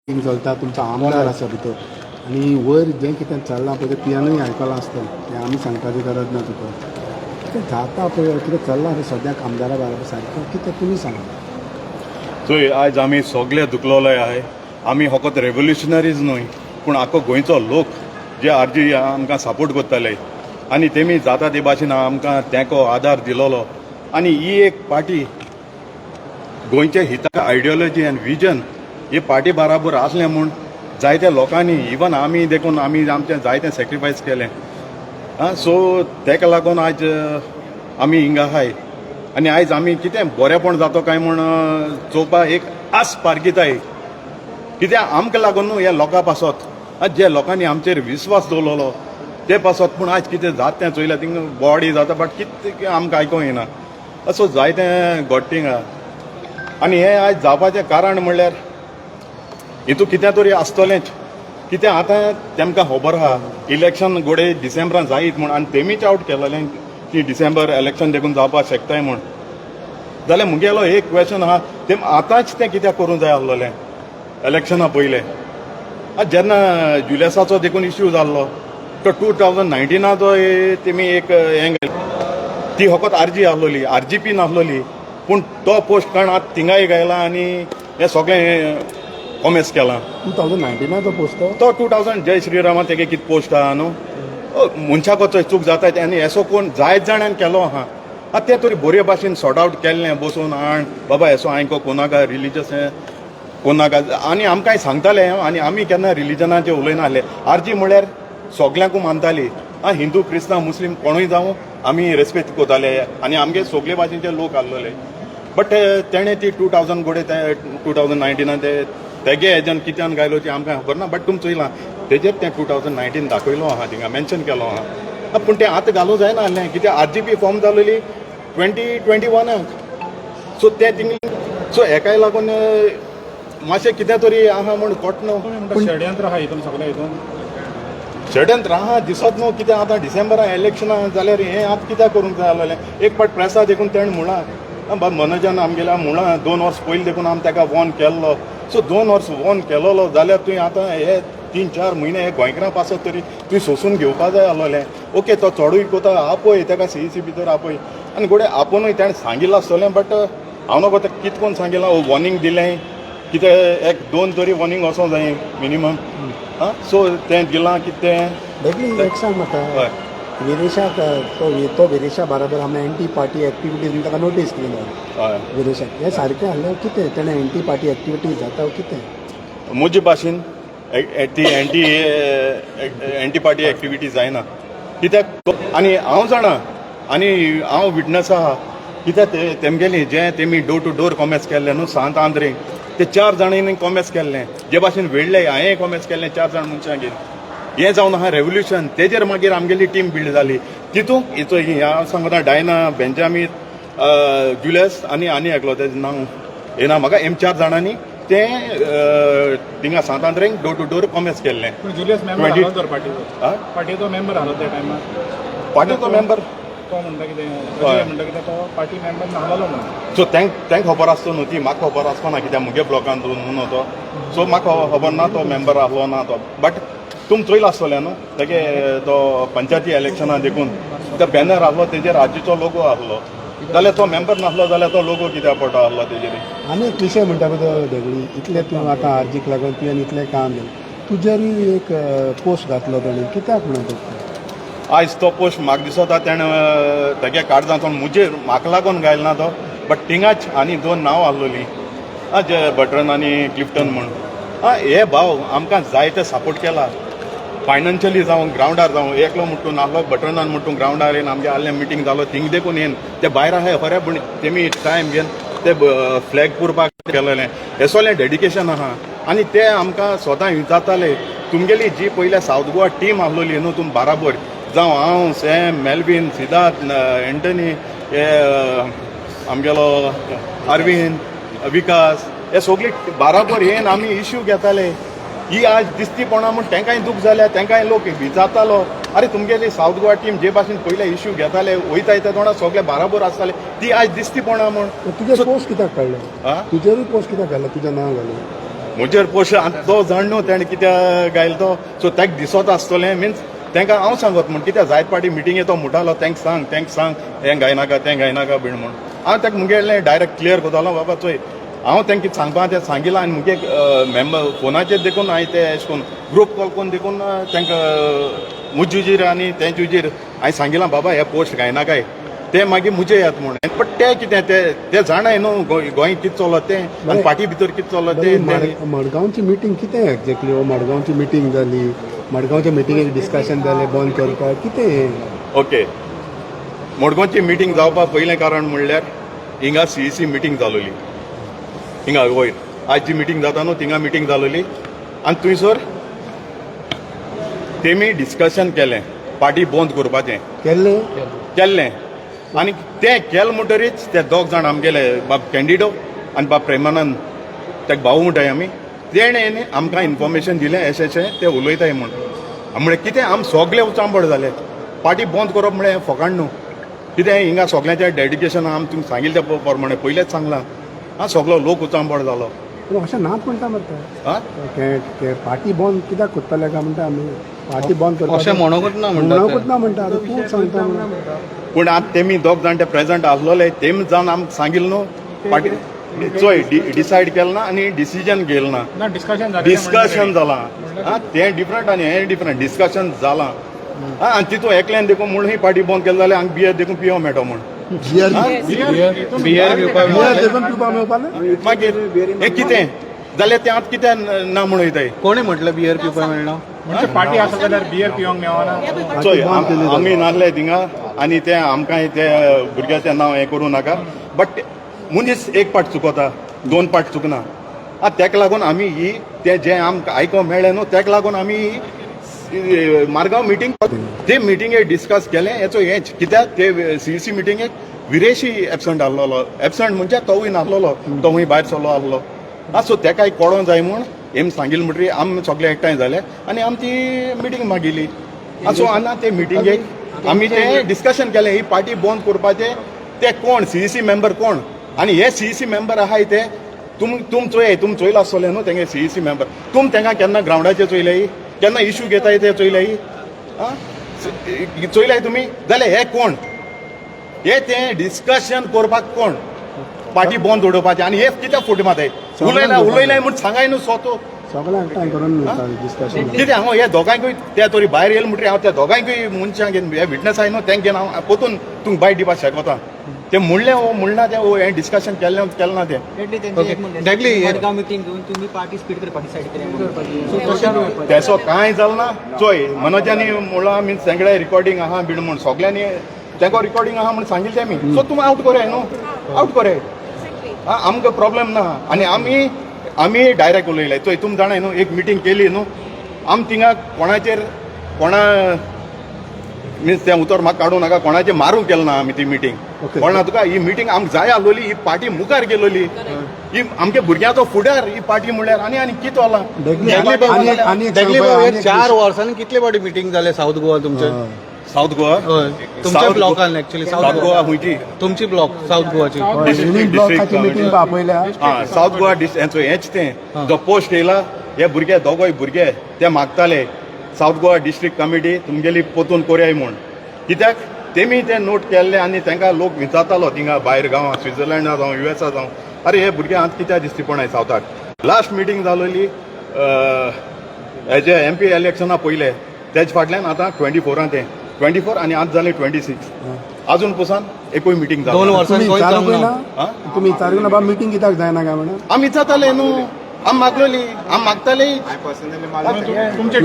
चलता तुमचा आमदार आसा भितर आनी वयर जें कितें चल्लां पळय तें पियानूय आयकलां आसतलें तें आमी सांगपाची गरज ना तुका कितें जाता पळय कितें चल्लां तें सद्याक आमदारा बरोबर सारकें कितें तुमी सांगा चोय आज आमी सगळे दुखलोले आहे आमी फकत रेव्होल्युशनरीज न्हय पूण आख्खो गोंयचो लोक जे आरजी आमकां सपोर्ट करताले आनी तेमी जाता ते भाशेन आमकां तेंको आदार दिलोलो आनी ही एक पार्टी गोंयच्या हिता आयडियोलॉजी आनी विजन ही पार्टी बराबर आसलें म्हूण जायत्या लोकांनी इवन आमी देखून आमी आमचें जायतें सॅक्रिफायस केलें सो तेका लागून आयज आमी हिंगा आहाय आनी आयज आमी कितें बरेंपण जातो काय म्हूण चोवपाक एक आस पारगिताय कित्याक आमकां लागून न्हू ह्या लोकां पासत आज जे लोकांनी आमचेर विस्वास दवरलेलो ते पासत पूण आयज कितें जाता तें चोयलें थिंग बॉडी जाता बट कितें आमकां आयकूंक येना असो जायतें घडटींग आहा आनी हें आयज जावपाचें कारण म्हणल्यार हितू कितें तरी आसतलेंच कितें आतां तेमकां खबर आहा इलेक्शन घोडे डिसेंबरान जायत म्हूण आनी तेमीच आउट केलेलें की डिसेंबर इलेक्शन देखून जावपाक शकताय म्हूण जाल्यार मुगेलो एक क्वेश्चन आहा तेम आतांच तें कित्याक करूंक जाय आसलेलें इलेक्शना पयलें जेन्ना जुलियसाचो देखून इश्यू जाल्लो तो 2019 तेमी एक हें ती फकत आरजी आहलोली आरजीपी नाहलोली पूण तो पोस्ट कारण आतां थिंगाय गायला आनी हें सगळें कॉमेस केलां 2019 तो पोस्ट तो 2000 जय श्रीरामा तेगे कितें पोस्ट आहा न्हू मनशाको चोय चूक जाता आनी एसो कोण जायत जाणांन केलो आहा आतां तें तरी बरे भाशेन सॉर्ट आवट केल्लें बसून आण बाबा एसो हांयको कोणाका रिलिजियस हें कोणाका आनी आमकांय सांगताले आनी आमी केन्ना रिलिजनाचेर उलयनासले आरजी म्हळ्यार सगल्यांकू मानताली हिंदू क्रिस्तांव मुस्लीम कोणूय जावं आमी रेस्पेक्ट कोताले आनी आमगे सगळे भाशेचे लोक आसलेले बट तेणें ती 2000 घोडे 2019 तेगे हेज्यान कित्यान गायलो ती आमकां खबर ना बट तुमी चोयलां तेजेर तें 2019 दाखयलो आहा थिंगा मेन्शन केलो आहा पूण तें आतां घालूं जायना आहलें कित्याक आरजीपी फॉर्म जालोली 2021 सो तें थिंग सो हेकाय लागून मातशें कितें तरी आहा म्हूण कोटनो षडयंत्र आहा हितून सगळ्या हितून षडयंत्र आहा दिसत न्हू कित्याक आतां डिसेंबरा इलेक्शनां जाल्यार हें आतां कित्याक करूंक जाय आसलेलें एक पाट प्रेसा देखून तेणें म्हणलां मनोजान आमगेल्या म्हणलां 2 वर्स पयलीं देखून आमी ताका वॉर्न केल्लो सो 2 वर्स वॉर्न केलोलो जाल्यार तुवें आतां हे 3-4 म्हयने हे गोंयकारां पासत तरी तुवें सोंसून घेवपा जाय आसलेलें ओके तो चोडूय कोता आपय ताका सीईसी भितर आपय आनी घोडे आपुनूय तेणें सांगिल्लें आसतलें बट हांव नको तें कितें कोन्न सांगिल्लां वॉर्निंग दिलें कितें एक 2 तरी वॉर्निंग वचों जाय मिनिमम सो तें दिलां कितें वेगळी एक सांग म्हाका विरेशाक तो विरेशा बरोबर आमी एंटी पार्टी एक्टिविटीज ताका नोटीस केली हय विरेशाक हें सारकें आहलें कितें तेणें एंटी पार्टी एक्टिविटीज जाता कितें म्हजे भाशेन ती एंटी पार्टी एक्टिविटी जायना कित्याक आनी हांव जाणा आनी हांव विटनस आहा कित्याक तेमगेली जें तेमी डोर टू डोर कॉमेस केल्लें न्हू सांत आंद्रे ते 4 जाणांनी कॉमेस केल्लें जे भाशेन वेडले हांवें कॉमेस केल्लें 4 जाण मनशांगेर हें जावन आहा रेव्होल्युशन तेजेर मागीर आमगेली टीम बिल्ड जाली तितूंक हिचो हांव सांगता डायना बेंजामीन जुलियस आनी एकलो तेजें नांव येना म्हाका 4 जाणांनी तें थिंगा सांत आंद्रेक डोर टू डोर कॉमेस केल्लें जुलियस मेंबर आलो तर पार्टीचो मेंबर आलो त्या टायमार पार्टीचो मेंबर तो म्हणटा कितें तो पार्टी मेंबर नाहलो म्हणून सो तेंक खबर आसतो न्हू ती म्हाका खबर आसपाना कित्याक मुगे ब्लॉकान न्हू तो सो म्हाका खबर ना तो मेंबर आहलो ना तो बट तुम चोयलो आसतलें न्हू तेगे तो पंचायती इलेक्शना देखून तो बॅनर आहलो तेजेर राज्याचो लोगो आहलो जाल्यार तो मेंबर नासलो जाल्यार तो लोगो कित्याक पडटो आहलो तेजेर आनी एक विशय म्हणटा पळय तो वेगळी इतलें तूं आतां आरजीक लागून तुवें इतलें काम केलें तुजेरूय एक पोस्ट घातलो ताणें कित्याक म्हणून तो आयज तो पोस्ट म्हाका दिसता तेणें तेगे काळजांत मुजेर म्हाका लागून गायलो ना तो बट थिंगाच आनी 2 नांव आहलोलीं जे बटरन आनी क्लिफ्टन म्हूण हे भाव आमकां जायते सपोर्ट केला फायनान्शियली जावं ग्रावंडार जावं एकलो म्हणटून आहलो बटरनान म्हणटून ग्रावंडार येवन आमगे आहलें मिटींग जालो थिंग देखून येन ते भायर आहाय खरें पूण तेमी टायम घेवन ते फ्लॅग पुरपाक केलेलें हें सगळें डेडिकेशन आहा आनी ते आमकां स्वता जाताले तुमगेली जी पयल्या सावथ गोवा टीम आहलोली न्हू तुम बराबर जावं हांव सॅम मेल्विन सिद्धार्थ एंटनी हे आमगेलो अरविंद विकास हे सगळी बराबर येवन आमी इश्यू घेताले ही आज दिसतीपणा म्हूण तेंकाय दूख जाल्या तेंकाय लोक विचारतालो अरे तुमगेली सावथ गोवा टीम जे भाशेन पयले इश्यू घेताले वयता त्या तोंडा सगळे बराबर आसताले ती आज दिसतीपणा म्हूण तुजें पोस्ट कित्याक काडलें तुजेरूय पोस्ट कित्याक घालो तुजें नांव घालून म्हजेर पोस्ट तो जाण न्हू तेणें कित्याक गायलो तो सो ताका दिसत आसतलें मिन्स तांकां हांव सांगत म्हण कित्याक जायत पाटी मिटिंगे तो म्हणटालो तांकां सांग हें गायनाका तें गायनाका बीण म्हण हांव ताका मुगेलें डायरेक्ट क्लियर करतालो बाबा चोय हांव तांकां कितें सांगपा तें सांगिलां आनी मुगे मेंबर फोनाचेर देखून हांवें ते अशें करून ग्रूप कॉल करून देखून तांकां मुजीर आनी तेंचेर हांवें सांगिलां बाबा हे पोस्ट गायनाकाय ते मागीर मुजे येत म्हणून बट ते कितें ते जाणाय न्हू गोंय कितें चलत तें आनी पार्टी भितर कितें चलत तें मडगांवची मिटींग कितें एक्झॅक्टली मडगांवची मिटींग जाली मडगांवच्या मिटिंगेक डिस्कशन जालें बंद करपाक कितें ओके मडगांवची मिटींग जावपाक पयलें कारण म्हणल्यार हिंगा CEC मिटींग जालोली हिंगा वयर आज जी मिटींग जाता न्हू थिंगा मिटींग जालोली आनी थंयसर तेमी डिस्कशन केलें पार्टी बंद करपाचें केल्लें आनी तें केलें म्हणटरीच ते दोग जाण आमगेले बाब कॅन्डिडो आनी बाब प्रेमानंद ताका भाऊ म्हणटाय आमी तेणें आमकां इन्फॉर्मेशन दिलें अशें ते उलयताय म्हण म्हळ्यार कितें आम सगळे उचांबड जाले पार्टी बंद करप म्हळ्यार फकाण न्हू कितें हिंगा सगळ्यांचें डेडिकेशन आमी तुमकां सांगिल्लें त्या प्रमाणे पयलेंच सांगलां आं सगळो लोक उचांबड जालो पूण अशें नाच म्हणटा मरे आं पार्टी बंद कित्याक कोत्तले काय म्हणटा आमी पार्टी बंद करपाक अशें म्हणूंकूच ना म्हणटा तूं सांगता पूण आतां तेमी दोग जाण ते प्रेझंट आसलोले तेमी जावन आमकां सांगिल्लें न्हू पार्टी चोय डिसायड केलें ना आनी डिसिजन घेयलें ना डिस्कशन जालां आं तें डिफरंट आनी हें डिफरंट डिस्कशन जालां आं आनी तितून एकल्यान देखून म्हणून ही पार्टी बंद केली जाल्यार हांगा बियर देखून पियो मेळटा म्हण बियर पिवपाक मागीर हें कितें जाल्यार तें आतां कितें ना म्हणयताय कोणी म्हटलं बियर पिवपाक मेळना म्हणजे पार्टी आसा जाल्यार बियर पिवंक मेळना चोय आमी नासले थिंगा आनी ते आमकां ते भुरग्याचें नांव हें करूं नाका बट मनीस एक पाट चुकता दोन पाट चुकना तेका लागून आमी ही ते जें आमकां आयकोंक मेळ्ळें न्हू तेका लागून आमी मारगांव मिटींग ते मिटींगेक डिस्कस केलें हेचो हेंच कित्याक ते CEC मिटींगेक विरेशी एबसंट आसलोलो एबसंट म्हणजे तोवूय नासलोलो तोवूय भायर सरलो आसलो सो तेकाय कळों जाय म्हूण हेम सांगिल्लें म्हणटरी आमी सगळे एकठांय जाले आनी आमी ती मिटींग मागिल्ली सो हांगा ते मिटींगेक आमी तें डिस्कशन केलें ही पार्टी बंद करपाचें ते कोण CEC मेंबर कोण आनी हे CEC मेंबर आहाय ते तुम चोयला आसतलें न्हू तेंगे CEC मेंबर तुम तेंका केन्ना ग्रावंडाचेर चोयल्याय केन्ना इशू घेताय ते चोयल्याय चोयल्याय तुमी जाल्यार हे कोण हे तें डिस्कशन करपाक कोण पार्टी बंद उडोवपाचें आनी हे कित्याक फुटी माताय उलयलाय म्हूण सांगाय न्हू स्वतो सगळ्यांक एकठांय करून डिस्कशन कितें हांव हे दोगांयकूय ते तरी भायर येयले म्हणटरी हांव त्या दोगांयकूय मनशांक हे विटनस आहाय न्हू तेंक घेवन हांव पोतून तुमकां भायर दिवपाक शकता ते म्हणलें म्हणना तें हें डिस्कशन केलें ना तें मडगांव मिटींग घेवन तुम्ही पार्टी स्पीड करपाची सायड तेसो कांय जालें ना चोय मनोजानी म्हणला मीन्स तेंगडे रिकॉर्डिंग आहा बीण म्हण सगळ्यांनी तेंको रिकॉर्डिंग आहा म्हण सांगिल्लें तेमी सो तुमी आउट कोराय न्हू आउट कोराय आमकां प्रॉब्लेम ना आनी आमी डायरेक्ट उलयले चोय तुमी जाणाय न्हू एक मिटींग केली न्हू आमी थिंगा कोणा मिन्स तें उतर म्हाका काडूं नाका कोणाचें मारूंक केलें ना आमी ती मिटींग कळना तुका ही मिटींग आमकां जाय आसलोली ही पार्टी मुखार गेलोली ही आमच्या भुरग्यांचो फुडार ही पार्टी म्हणल्यार आनी कितें जाला डेगली 4 वर्सांनी कितले फावटी मिटींग जाले साऊथ गोवा तुमचे साऊथ गोवा तुमच्या ब्लॉकान एक्चुअली साऊथ गोवा खंयची तुमची ब्लॉक साऊथ गोवाची ब्लॉकाची मिटींग पळयल्या साऊथ गोवा हेंच तें जो पोस्ट येयला हे भुरगे दोगोय भुरगे ते मागताले साऊथ गोवा डिस्ट्रिक्ट कमिटी तुमगेली पोतून कोरयाय म्हूण कित्याक तेमी ते नोट केल्ले आनी तांकां लोक विचारतालो थिंगा भायर गांवां स्विझर्लंडा जावं USA जावं अरे हे भुरगे आतां कित्याक दिसती पळय सावथाक लास्ट मिटींग जालोली हेजे MP इलेक्शना पयले तेज फाटल्यान आतां 24 ते 24 आनी आतां जालें 26 अजून पसून एकूय मिटींग जाली 2 वर्सांनी तुम्ही विचारूंक ना बाबा मिटींग कित्याक जायना काय म्हणून आमी विचारताले न्हू आमी मागलोली आमी मागताले तुमचे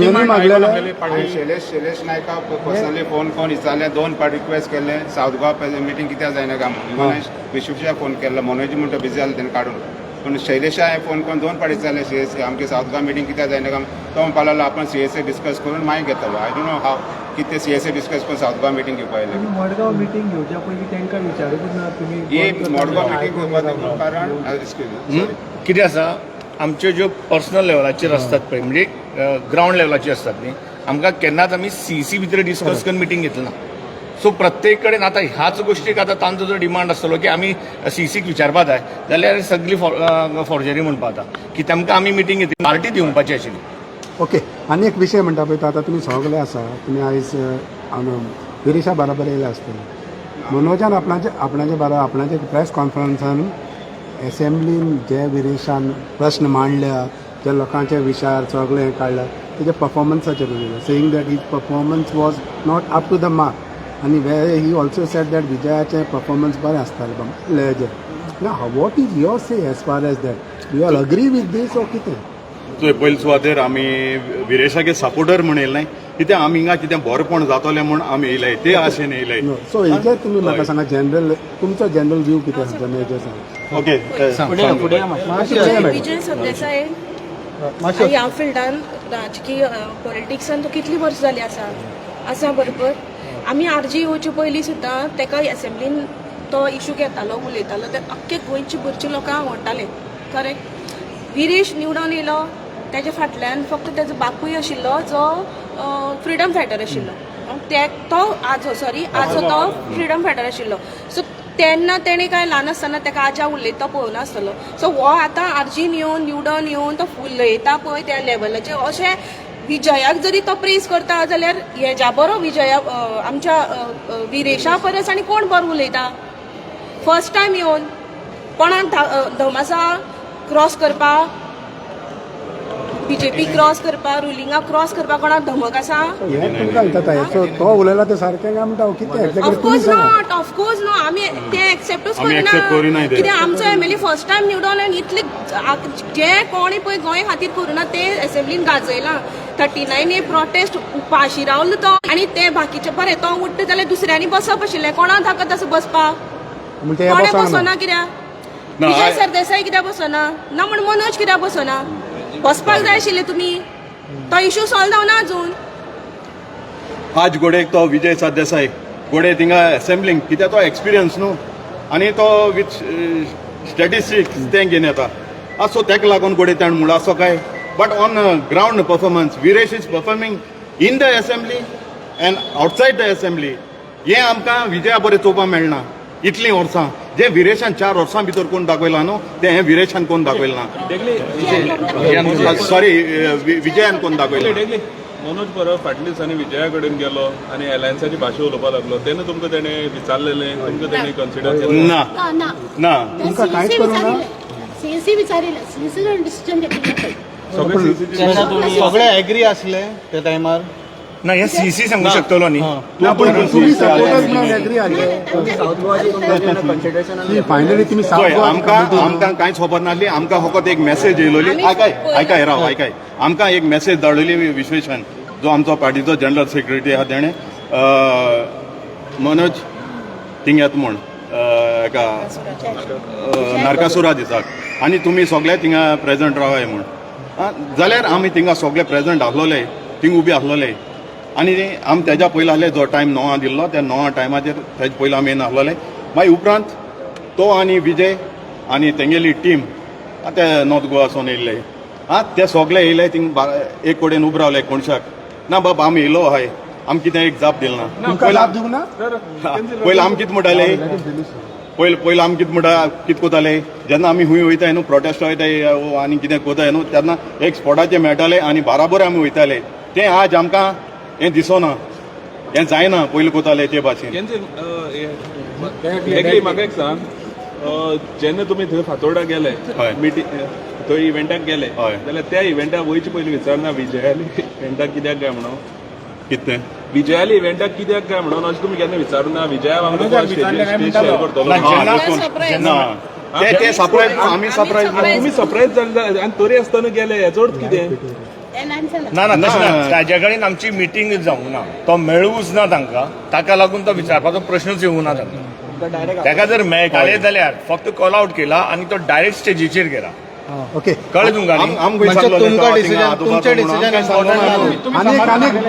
शैलेश नायका पर्सनली फोन करून विचारले 2 पार्टी रिक्वेस्ट केले साऊथ गोवा मिटींग कित्याक जायना काय म्हणून विश्वशा फोन केल्लो मनोज म्हणटा बिजी जालो तेणें काडून पण शैलेशा फोन करून 2 पार्टी विचारले CSA आमगे साऊथ गोवा मिटींग कित्याक जायना काय तो म्हणपाक आपण CSA डिस्कस करून मागीर घेतलो आय डोंट नो हाव कितें CSA डिस्कस करून साऊथ गोवा मिटींग घेवपा येयलें मडगांव मिटींग घेवच्या पयलीं तांकां विचारूंकच ना तुमी ही मडगांव मिटींग घेवपाचें कारण कितें आसा आमच्यो ज्यो पर्सनल लेवलाचेर असतात पळय म्हणजे ग्राउंड लेवलाची असतात न्ही आमकां केन्नाच आमी CEC भितर डिस्कस करून मिटींग घेतली ना सो प्रत्येक कडेन आतां ह्याच गोष्टीक आतां तांचो जर डिमांड आसतलो की आमी सीसीक विचारपा जाय जाल्यार सगळी फॉर्जरी म्हणपा जाता की तेमकां आमी मिटींग घेतली पार्टी दिवपाची आशिल्ली. ओके आनी एक विशय म्हणटा पळय तो आतां तुमी सगळे आसा तुमी आयज विरेशा बरोबर येयले आसतले मनोजान आपणाचे बरोबर आपणाचे प्रेस कॉन्फरन्सान एसेंब्लीन जे विरेशान प्रश्न मांडल्या जे लोकांचे विचार सगळे काडल्या तेजे परफॉर्मन्साचेर उलयलें saying that his performance was not up to the mark आनी वे ही ऑल्सो सेड दॅट विजयाचें परफॉर्मन्स बरें आसतालें लेजेर ना what is your say as far as that you all agree with this ओ कितें सो पयले सुवातेर आमी विरेशाचे सपोर्टर म्हण येयले कित्याक आमी हिंगा कितें बरेंपण जातलें म्हूण आमी येयले ते आशेन येयले. सो हेजे तुमी म्हाका सांगा जनरल तुमचो जनरल व्यू कितें आसा मेजर सांग ओके विजय सरदेसाय ह्या फिल्डान राजकीय पॉलिटिक्सान तो कितलीं वर्सां जालीं आसा बरोबर. आमी आरजी येवचे पयलीं सुद्दां तेका एसेंब्लीन तो इशू घेतालो उलयतालो ते अख्खे गोंयची भरची लोकांक आवडटाले करेक्ट. विरेश निवडून येयलो तेच्या फाटल्यान फक्त तेजो बापूय आशिल्लो जो फ्रिडम फायटर आशिल्लो तो आजो तो फ्रिडम फायटर आशिल्लो. सो तेन्ना तेणें काय ल्हान आसतना तेका आजा उलयता पळोवना आसतलो. सो हो आतां आर्जीन येवन निवडून येवन तो उलयता पळय त्या लेवलाचेर अशें विजयाक जरी तो प्रेज करता जाल्यार हेज्या बरो विजया आमच्या विरेशा परस आनी कोण बरो उलयता. फर्स्ट टायम येवन कोणाक धमासा क्रॉस करपाक बीजेपी क्रॉस करपा रुलिंगाक क्रॉस करपा कोणाक धमक आसा. हे तुमकां म्हणटा सो तो उलयला ते सारकें काय म्हणटा कितें ऑफकोर्स नो आमी ते एक्सेप्टूच करना कित्याक आमचो एमएलए फर्स्ट टायम निवडून आनी इतले जे कोणी पळय गोंय खातीर करुना ते एसेंब्लीन गाजयला 39 प्रोटेस्ट उपाशी रावलो तो आनी ते बाकीचे बरें तो उठ्ठा जाल्यार दुसऱ्यांनी बसप आशिल्लें कोणाक ताकद आसा बसपाक कोणें बसना कित्याक विजय सरदेसाय कित्याक बसना ना म्हण मनोज कित्याक बसना बसपाक जाय आशिल्ले तुमी तो इशू सॉल्व जावना अजून. आज गोडेक तो विजय सरदेसाय गोडे थिंगा एसेंब्लींग कित्याक तो एक्सपिरियन्स न्हू आनी तो विथ स्टॅटिस्टिक्स ते घेवन येता सो तेका लागून गोडे ताण म्हणून असो काय but on ground performance Viresh is performing in the assembly end outside the assembly हे आमकां विजया बरें चोवपाक मेळना इतलीं वर्सां जे विरेशान 4 वर्सां भितर कोण दाखयला न्हू ते हे विरेशान कोण दाखयलें ना सॉरी विजयान कोण दाखयलें. मनोज परब फाटल्या दिसांनी विजया कडेन गेलो आनी एलायन्साची भाशा उलोवपाक लागलो तेन्ना तुमकां तेणे विचारलेलें तुमकां तेणे कन्सिडर केलें ना तुमकां कांयच करूं ना सीएसी विचारिल्लें सीएसी डिसिजन घेतलें सगळे एग्री आसले त्या टायमार ना हे सीसी सांगू शकतलो न्ही तुम्ही सपोर्टर्स म्हणून एग्री आले फायनली तुम्ही आमकां कांयच खबर नासली आमकां फकत एक मेसेज येयलोली आयकाय राव आयकाय आमकां एक मेसेज धाडलेली विश्वेशान जो आमचो पार्टीचो जनरल सेक्रेटरी आहा तेणें मनोज थिंग येता म्हूण हेका नारकासुरा दिसाक आनी तुमी सगळे थिंगा प्रेजंट रावाय म्हूण जाल्यार आमी थिंगा सगळे प्रेजंट आसलोले थिंग उबे आसलोले आनी आमी तेज्या पयलीं आहले जो टायम 9 दिल्लो त्या 9 टायमाचेर तेजे पयलीं आमी येवन आसलोले मागीर उपरांत तो आनी विजय आनी तेंगेली टीम ते नॉर्थ गोवासून येयल्ले ते सगळे येयले थिंग एक कडेन उबे रावले कोणशाक ना बाबा आमी येयलो हाय आमी कितें एक जाप दिलो ना पयलीं आमी कितें म्हणटाले पयलीं आमी कितें म्हणटा कितें कोताले जेन्ना आमी खूंय वयताय न्हू प्रोटेस्ट वयताय आनी कितें कोताय न्हू तेन्ना एक स्पॉटाचेर मेळटाले आनी बाराबर आमी वयताले तें आज आमकां हें दिसोना हें जायना पयलीं कोताले ते भाशेन. म्हाका एक सांग जेन्ना तुमी थंय फातोर्डा गेले मिटींग थंय इव्हेंटाक गेले जाल्यार त्या इव्हेंटाक वयचे पयलीं विचारना विजयाली इव्हेंटाक कित्याक काय म्हणून कितें विजयाली इव्हेंटाक कित्याक काय म्हणून अशें तुमी केन्ना विचारूना विजया वांगडा ते सरप्रायज आमी सरप्रायज तुमी सरप्रायज जाले आनी तरी आसतना गेले हेचो अर्थ कितें ना ना तशें ना ताज्या कडेन आमची मिटींग जावंक ना तो मेळूच ना तांकां ताका लागून तो विचारपाचो प्रश्नच येवंक ना तांकां ताका जर मेळटाले जाल्यार फक्त कॉल आउट केला आनी तो डायरेक्ट स्टेजीचेर गेला ओके कळ्ळें तुमकां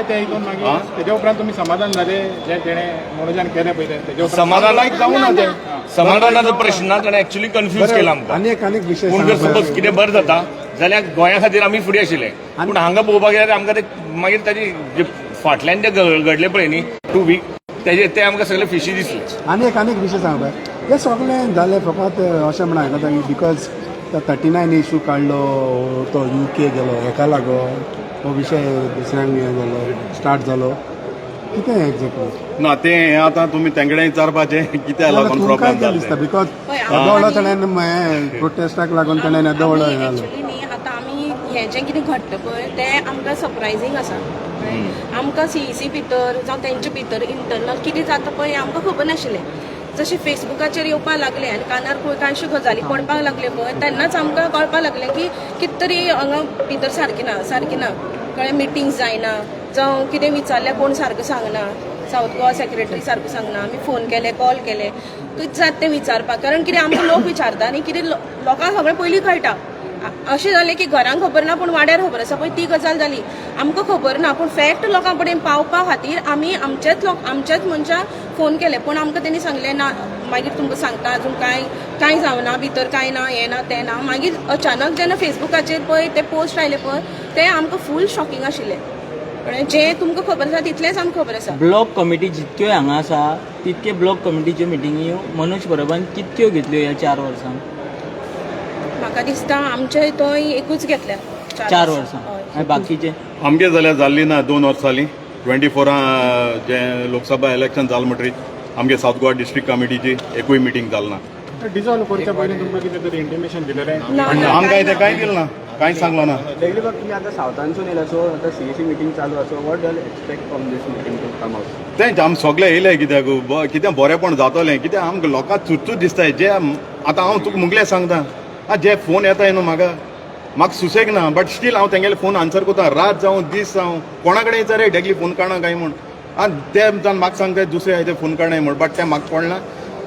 तेज्या उपरांत तुमी समाधान जाले जे तेणे मनोजान केलें पळय तेज्या समाधानाक जावं ना तें समाधानाचो प्रश्न ना ताणें एक्चुअली कन्फ्यूज केला आमकां अनेक विषय पूण जर सपोज कितें बरें जाता जाल्यार गोंया खातीर आमी फुडें आशिल्ले पूण हांगा पळोवपाक गेल्यार आमकां ते मागीर ताची जे फाटल्यान जे घडले पळय न्ही ते आमकां सगळे फिशी दिसले. आनी एक विशय सांगता हे सगळें जालें फकत अशें म्हणून आयकता की बिकॉज 39 इशू काडलो तो UK गेलो हेका लागून हो विशय दुसऱ्यांक हें जालो स्टार्ट जालो कितें एक्झॅक्टली ना ते आतां तुमी तेंगडे विचारपाचें कित्याक लागून तुमकां प्रॉब्लेम कितें दिसता जाले बिकॉज येदो व्हडलो ताणें प्रोटेस्टाक लागून ताणें येदो व्हडलो हें जालो Actually न्ही आतां आमी हें जें कितें घडटा पळय तें आमकां सरप्रायझींग आसा. आमकां CEC भितर जावं तेंचे भितर इंटरनल कितें जाता पळय हें आमकां खबर नाशिल्लें. जशें फेसबुकाचेर येवपाक लागलें आनी कानार कांयश्यो गजाली पडपाक लागले पळय तेन्नाच आमकां कळपाक लागलें की कितें तरी हांगा भितर सारकें ना कळ्ळें मिटिंग्स जायना जावं कितें विचारल्यार कोण सारकें सांगना सावथ गोवा सेक्रेटरी सारकें सांगना आमी फोन केले कॉल केले कितें जाता तें विचारपाक कारण कितें आमकां लोक विचारता आनी कितें लोकांक सगळें पयलीं कळटा. अशें जालें की घरांक खबर ना पूण वाड्यार खबर आसा पळय ती गजाल जाली आमकां खबर ना पूण फॅक्ट लोकां कडेन पावपा खातीर आमी आमच्याच मनशाक फोन केले पूण आमकां तेणी सांगलें ना मागीर तुमकां सांगता अजून कांय जावना भितर कांय ना हें ना तें ना. मागीर अचानक जेन्ना फेसबुकाचेर पळय ते पोस्ट आयले पळय ते आमकां फूल शॉकिंग आशिल्लें. कळ्ळें जें तुमकां खबर आसा तितलेंच आमकां खबर आसा. ब्लॉक कमिटी जितक्यो हांगा आसा तितके ब्लॉक कमिटीच्यो मिटिंगी मनोज परबान कितक्यो घेतल्यो ह्या 4 वर्सांत? म्हाका दिसता आमच्या थंय एकूच घेतल्या 4 वर्सां आनी बाकीचे आमगे जाल्यार जाल्ली ना 2 वर्सांनी 24 जें लोकसभा इलेक्शन जालें म्हणटरीच आमगे सावथ गोवा डिस्ट्रिक्ट कमिटीची एकूय मिटींग जाली ना. डिसॉल्व करच्या पयलीं तुमकां कितें तरी इंटिमेशन दिलेलें आमकां ते कांय दिलें ना कांय सांगलो ना. तुम्ही आता सावथानसून येयला सो आता CEC मिटींग चालू आसा what do expect from this meeting to come out? तेंच आम सगळे येयले कित्याक बरेपण जातलें कित्याक आमकां लोकांक चुचूच दिसताय जे आतां हांव तुका मुगलें सांगता जे फोन येताय न्हू म्हाका सुसेग ना बट स्टील हांव तेंगेले फोन आन्सर कोता रात जावं दीस जावं कोणा कडेन विचार डेगली फोन काडना काय म्हूण आनी ते जावन म्हाका सांगताय दुसरे हाय ते फोन काडनाय म्हूण बट तें म्हाका पडना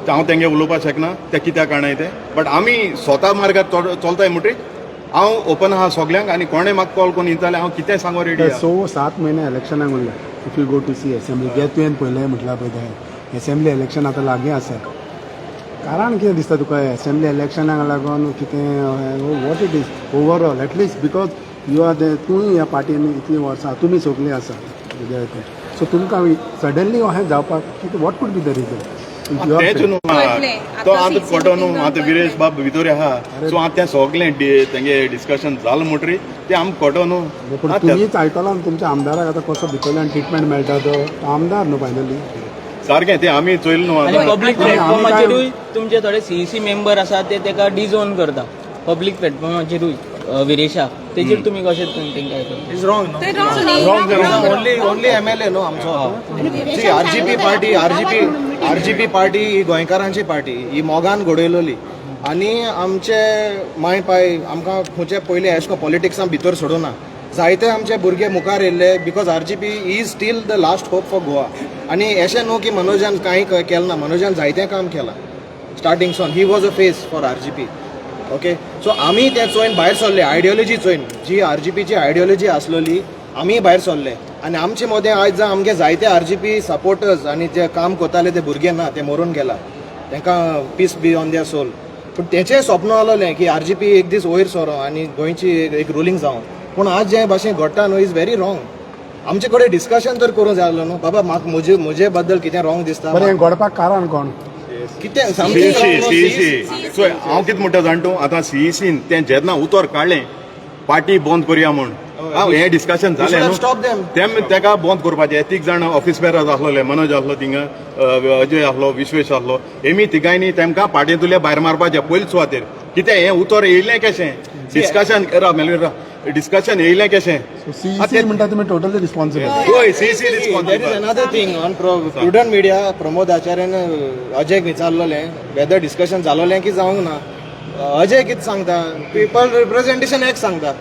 हांव तेंगे उलोवपाक शकना ते कित्याक काडनाय ते बट आमी स्वता मार्गार चलताय म्हणटरीच हांव ओपन आहा सगल्यांक आनी कोणें म्हाका कॉल करून विचारलें हांव कितें सांगो रेडी. 7 म्हयने इलेक्शनाक उरल्या if you go to see assembly जे तुवें पयलें म्हटल्यार पळय तें असेंब्ली इलेक्शन आतां लागीं आसा कारण कितें दिसता तुका असेंब्ली इलेक्शनाक लागून कितें what it is overall at least because you are तूंय ह्या पार्टीन इतलीं वर्सां तुमी सगळीं आसा सो तुमकां सडनली अशें जावपाक कितें what could be the region? तेच न्हू तो आतां खोटो न्हू आतां विरेश बाब भितर आहा सो आतां तें सगळें तेंगे डिस्कशन जालें म्हणटरी तें आमकां खोटो न्हू. पूण तुमीच आयकलां तुमच्या आमदाराक आतां कसो भितरल्यान ट्रिटमेंट मेळटा तो आमदार न्हू फायनली सारकें तें आमी चोयलें न्हू आणि आतां. पब्लीक प्लॅटफॉर्माचेरूय तुमचे थोडे CEC मेंबर आसा ते तेका डिझोन करता पब्लीक प्लॅटफॉर्माचेरूय विरेशाक तेजेर तुमी कशें तेंकां इज रॉंग ते wrong न्ही. ओनली MLA न्हू आमचो RGP पार्टी ही गोंयकारांची पार्टी ही मोगान घडयलोली आनी आमचे माय पाय आमकां खंयचे पयलीं एशको पॉलिटिक्सान भितर सोडूना जायते आमचे भुरगे मुखार येयल्ले because RGP is still the last hope for Goa आनी अशें न्हू की मनोजान कांय केलें ना मनोजान जायतें काम केलां starting Sawan he was a face for RGP okay so आमी तें चोयन भायर सरले आयडियोलॉजी चोयन जी RGPची आयडियोलॉजी आसलोली आमी भायर सरले आनी आमचे मदें आयज आमगे जायते RGP सपोर्टर्स आनी जे काम कोताले ते भुरगे ना ते मरून गेला तांकां peace be on their soul पूण तेचें स्वप्न आसलें की RGP एक दीस वयर सरो आनी गोंयची एक रुलींग जावं पूण आज जे भाशेन घडटा न्हू इज व्हेरी रॉंग. आमचे कडेन डिस्कशन तर करूं जाय न्हू बाबा म्हाका म्हजे बद्दल कितें रॉंग दिसता बरें घडपाक कारण कोण कितें CEC सो हांव कितें म्हणटा जाण तूं आतां CECन तें जेन्ना उतर काडलें पार्टी बंद करुया म्हूण हांव हें डिस्कशन जालें न्हू तें तेका बंद करपाचें 3 जाण ऑफिस बेरर आसलोले मनोज आसलो थिंगा अजय आसलो विश्वेश आसलो हेमी तिगांयनी तेमकां पार्टींतुले भायर मारपाचें पयले सुवातेर कितें हें उतर येयलें कशें डिस्कशन येयलें कशें CEC म्हणटा तुमी टोटली रिस्पॉन्सिबल. होय CEC responsible. There is another thing on prudent media Pramod आचार्यान अजयक विचारलोलें वेदर डिस्कशन जालोलें की जावंक ना अजय कितें सांगता पीपल रिप्रेझेंटेशन एक्स सांगता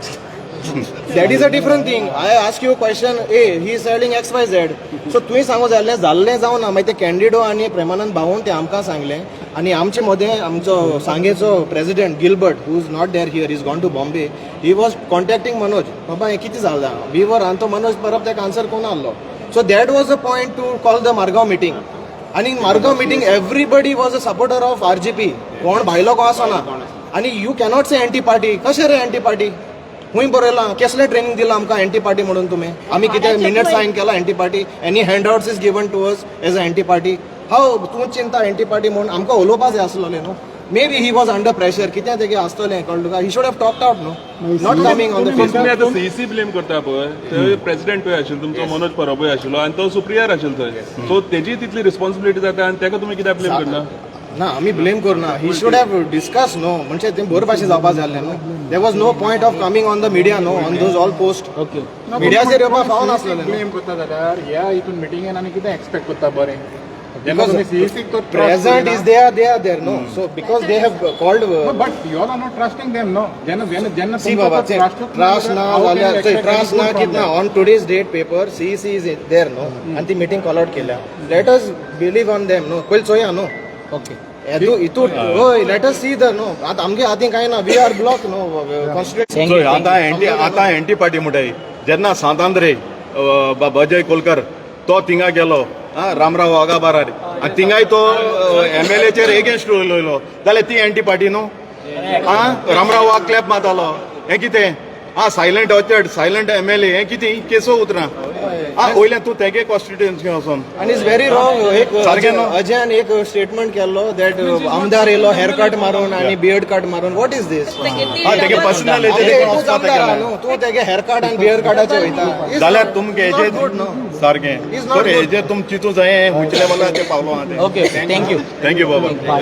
that is a different thing I ask you question he is selling XYZ so तुवें सांगू जाल्लें जाल्लें जावं ना मागीर ते कॅन्डिडो आनी प्रेमानंद भाऊन ते आमकां सांगलें आनी आमचे मदें आमचो सांगेचो president Gilbert who is not there here is gone to Bombay he was contacting Manoj Baba हें कितें जालां वी वर आनी तो मनोज परब तेका आन्सर कोण आहलो so that was a point to call the Margao meeting आनी Margao meeting everybody was a supporter of RGP कोण भायलो को आसना आनी you cannot say anti party कशें रे एंटी पार्टी खूंय बरयलां कसलें ट्रेनिंग दिलां आमकां एंटी पार्टी म्हणून तुमी आमी कितें मिनिट सायन केला anti party any handouts is given to us as a anti party हाव तूं चिंता एंटी पार्टी म्हणून आमकां उलोवपाक जाय आसलोलें न्हू may be he was under pressure कितें तेगे आसतलें कळ्ळें तुका he should have talked out न्हू नॉट कमिंग ऑन द तुम्ही फेसबुक आतां सीईसी ब्लेम करता पळय थंय प्रेसिडेंट पळय आशिल्लो तुमचो मनोज परबय आशिल्लो आनी तो सुप्रियर आशिल्लो थंय सो तेजी तितली रिस्पॉन्सिबिलिटी जाता आनी तेका तुमी कित्याक ब्लेम करना ना आमी ब्लेम करना he should have discuss no म्हणजे तें बरे भाशेन जावपाक जाय आसलें न्हू there was no point of coming on the media no on those all post okay मिडियाचेर येवपाक फावो नासलेलें ब्लेम करता जाल्यार ह्या हितून मिटिंगेन आनी कितें एक्सपेक्ट करता बरें जेन्ना तुमी सीईसीक तो present is they are there no so because they have called but you all are not trusting them no जेन्ना जेन्ना जेन्ना see baba trust na जाल्यार trust na kitna on today's date paper CEC is there no and the meeting call out केल्या let us believe on them no पयली चोया no okay इतू होय let us see the no आता आमगे हातीन कांय ना we are blocked no constituency so आतां एंटी पार्टी म्हणटाय जेन्ना सांतांद्रे अजय कोलकर तो थिंगा गेलो रामराव वागाबारार आनी थिंगाय तो MLAचेर एगेन्स्ट उलयलो जाल्यार ती एंटी पार्टी न्हू रामराव वाग क्लॅप मारतालो हें कितें सायलंट ऑर्चर्ड सायलंट MLA हें कितें केसो उतरां वयल्यान तूं तेगे कॉन्स्टिट्युएन्सी वचोन and it's very wrong एक सारकें न्हू अजयान एक स्टेटमेंट केल्लो that आमदार येलो हेअर कट मारून आणि बियर्ड कट मारून what is this तेगे पर्सनल तूं तेगे हेअर कट आनी बियर्ड कटाचेर वयता जाल्यार तुमगे हेजेर सारकें तर हेजेर तुम चिंतू जाय उंच लेवलाचेर पावलो आहा ओके थँक्यू थँक्यू बाबा